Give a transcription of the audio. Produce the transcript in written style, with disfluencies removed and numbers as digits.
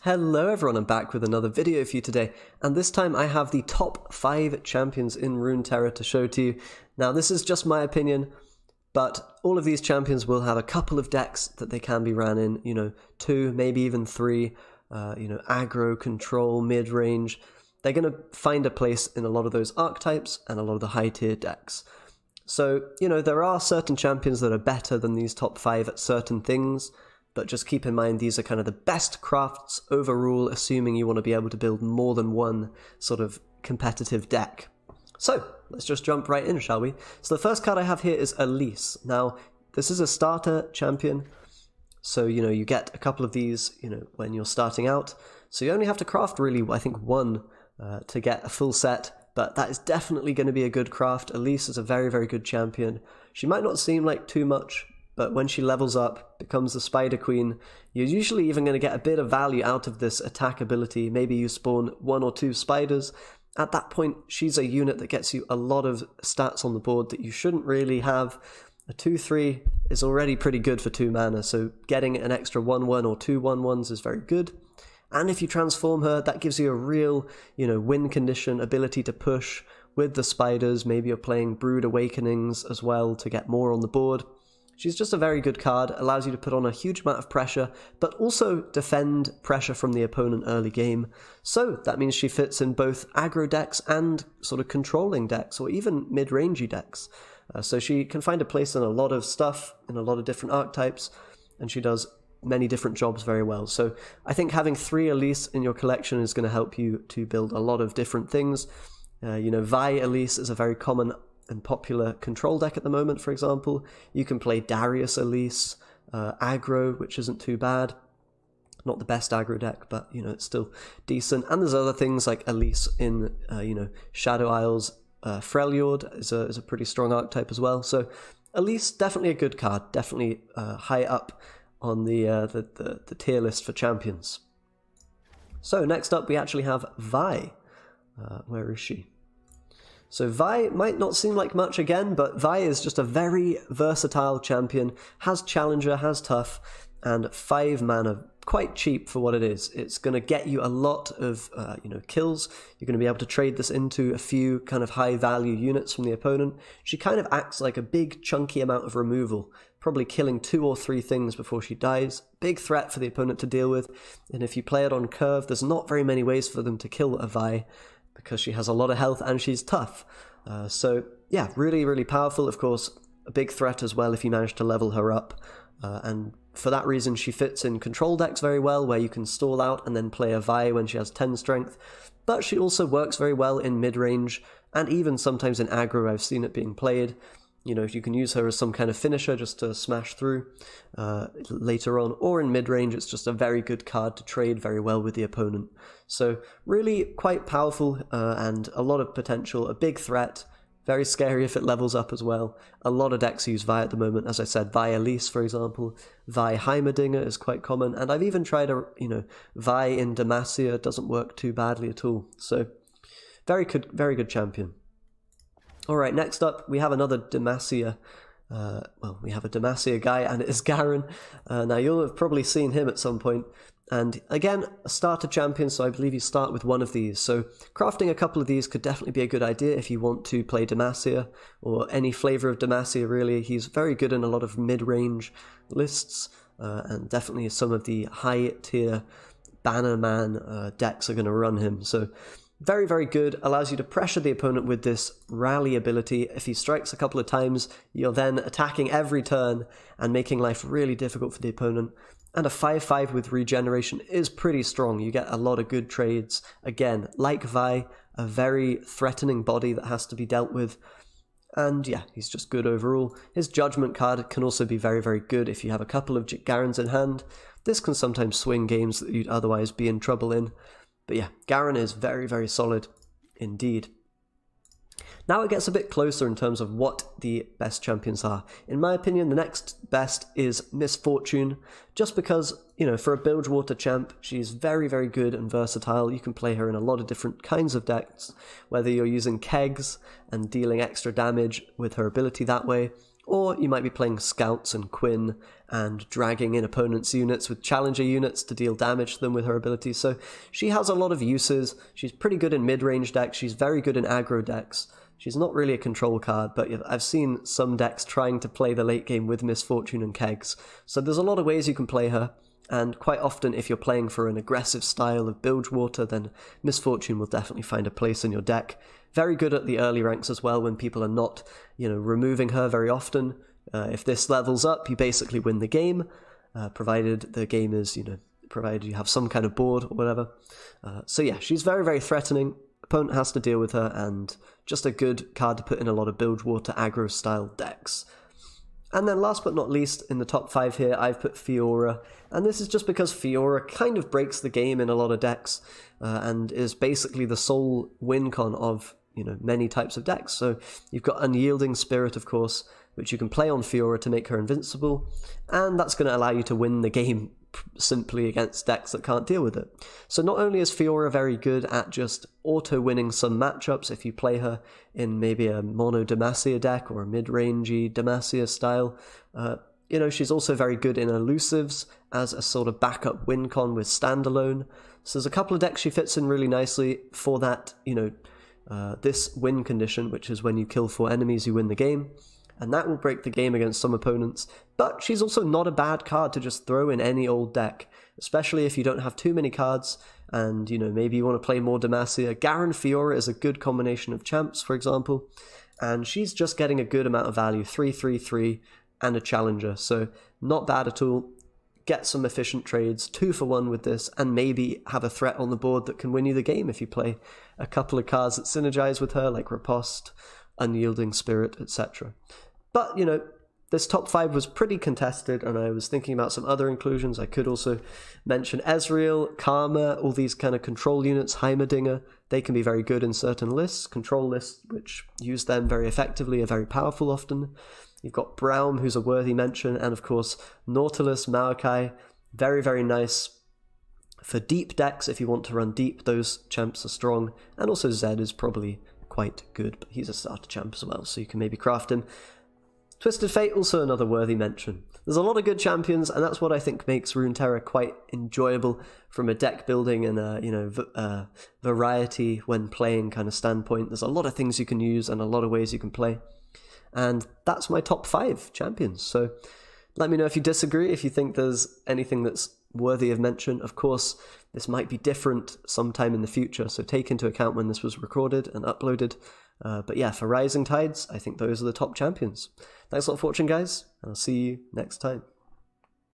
Hello everyone, I'm back with another video for you today, and this time I have the top 5 champions in Runeterra to show to you. Now this is just my opinion, but all of these champions will have a couple of decks that they can be ran in, 2, maybe even 3, aggro, control, mid-range. They're going to find a place in a lot of those archetypes and a lot of the high-tier decks. So, there are certain champions that are better than these top 5 at certain things, but just keep in mind these are kind of the best crafts overall, assuming you want to be able to build more than one sort of competitive deck. So, let's just jump right in, shall we? So the first card I have here is Elise. Now, this is a starter champion, so, you get a couple of these, when you're starting out. So you only have to craft, really, I think, one to get a full set, but that is definitely going to be a good craft. Elise is a very, very good champion. She might not seem like too much, but when she levels up, becomes the Spider Queen, you're usually even going to get a bit of value out of this attack ability. Maybe you spawn 1 or 2 spiders. At that point, she's a unit that gets you a lot of stats on the board that you shouldn't really have. A 2-3 is already pretty good for 2 mana, so getting an extra 1-1 or 2 1-1s is very good. And if you transform her, that gives you a real, win condition, ability to push with the spiders. Maybe you're playing Brood Awakenings as well to get more on the board. She's just a very good card, allows you to put on a huge amount of pressure, but also defend pressure from the opponent early game. So that means she fits in both aggro decks and sort of controlling decks, or even mid-rangey decks. So she can find a place in a lot of stuff, in a lot of different archetypes, and she does many different jobs very well. So I think having 3 Elise in your collection is going to help you to build a lot of different things. Vi Elise is a very common and popular control deck at the moment, for example. You can play Darius Elise, aggro, which isn't too bad. Not the best aggro deck, but, it's still decent. And there's other things like Elise in, Shadow Isles. Freljord is a pretty strong archetype as well. So Elise, definitely a good card. Definitely high up on the tier list for champions. So next up, we actually have Vi. Where is she? So Vi might not seem like much again, but Vi is just a very versatile champion, has Challenger, has Tough, and 5 mana, quite cheap for what it is. It's going to get you a lot of, kills. You're going to be able to trade this into a few kind of high-value units from the opponent. She kind of acts like a big, chunky amount of removal, probably killing 2 or 3 things before she dies. Big threat for the opponent to deal with, and if you play it on curve, there's not very many ways for them to kill a Vi, because she has a lot of health and she's tough. So yeah, really, really powerful. Of course, a big threat as well if you manage to level her up. And for that reason, she fits in control decks very well, where you can stall out and then play a Vi when she has 10 strength. But she also works very well in mid-range, and even sometimes in aggro. I've seen it being played. You can use her as some kind of finisher just to smash through later on, or in mid-range, it's just a very good card to trade very well with the opponent. So really quite powerful and a lot of potential, a big threat, very scary if it levels up as well. A lot of decks use Vi at the moment, as I said, Vi Elise, for example. Vi Heimerdinger is quite common, and I've even tried Vi in Demacia, doesn't work too badly at all. So very good champion. Alright, next up, we have another Demacia. We have a Demacia guy, and it is Garen. Now, you'll have probably seen him at some point. And again, a starter champion, so I believe you start with one of these. So crafting a couple of these could definitely be a good idea if you want to play Demacia, or any flavor of Demacia, really. He's very good in a lot of mid-range lists, and definitely some of the high-tier Bannerman decks are going to run him. So very, very good. Allows you to pressure the opponent with this rally ability. If he strikes a couple of times, you're then attacking every turn and making life really difficult for the opponent. And a 5-5 with regeneration is pretty strong. You get a lot of good trades. Again, like Vi, a very threatening body that has to be dealt with. And yeah, he's just good overall. His Judgment card can also be very, very good if you have a couple of Garens in hand. This can sometimes swing games that you'd otherwise be in trouble in. But yeah, Garen is very, very solid indeed. Now it gets a bit closer in terms of what the best champions are. In my opinion, the next best is Misfortune, just because, for a Bilgewater champ, she's very, very good and versatile. You can play her in a lot of different kinds of decks, whether you're using kegs and dealing extra damage with her ability that way, Or you might be playing Scouts and Quinn and dragging in opponents' units with Challenger units to deal damage to them with her abilities. So she has a lot of uses. She's pretty good in mid-range decks. She's very good in aggro decks. She's not really a control card, but I've seen some decks trying to play the late game with Misfortune and Kegs. So there's a lot of ways you can play her. And quite often, if you're playing for an aggressive style of Bilgewater, then Misfortune will definitely find a place in your deck. Very good at the early ranks as well, when people are not, removing her very often. If this levels up, you basically win the game, provided the game is, provided you have some kind of board or whatever. So yeah, she's very, very threatening. Opponent has to deal with her, and just a good card to put in a lot of Bilgewater aggro-style decks. And then last but not least, in the top 5 here, I've put Fiora. And this is just because Fiora kind of breaks the game in a lot of decks, and is basically the sole win con of, many types of decks. So you've got Unyielding Spirit, of course, which you can play on Fiora to make her invincible, and that's going to allow you to win the game simply against decks that can't deal with it. So not only is Fiora very good at just auto-winning some matchups if you play her in maybe a mono Demacia deck or a mid-rangey Demacia style, she's also very good in elusives as a sort of backup win con with standalone. So there's a couple of decks she fits in really nicely for that, this win condition, which is when you kill 4 enemies, you win the game. And that will break the game against some opponents. But she's also not a bad card to just throw in any old deck, especially if you don't have too many cards and, maybe you want to play more Demacia. Garen Fiora is a good combination of champs, for example, and she's just getting a good amount of value, 3/3/3, and a challenger, so not bad at all. Get some efficient trades, 2 for 1 with this, and maybe have a threat on the board that can win you the game if you play a couple of cards that synergize with her, like Riposte, Unyielding Spirit, etc. But, this top 5 was pretty contested, and I was thinking about some other inclusions. I could also mention Ezreal, Karma, all these kind of control units, Heimerdinger. They can be very good in certain lists. Control lists, which use them very effectively, are very powerful often. You've got Braum, who's a worthy mention, and of course, Nautilus, Maokai. Very, very nice for deep decks. If you want to run deep, those champs are strong. And also Zed is probably quite good, but he's a starter champ as well, so you can maybe craft him. Twisted Fate, also another worthy mention. There's a lot of good champions, and that's what I think makes Runeterra quite enjoyable from a deck building and a variety when playing kind of standpoint. There's a lot of things you can use and a lot of ways you can play. And that's my top 5 champions. So let me know if you disagree, if you think there's anything that's worthy of mention. Of course, this might be different sometime in the future, so take into account when this was recorded and uploaded. But yeah, for Rising Tides, I think those are the top champions. Thanks a lot for watching, guys, and I'll see you next time.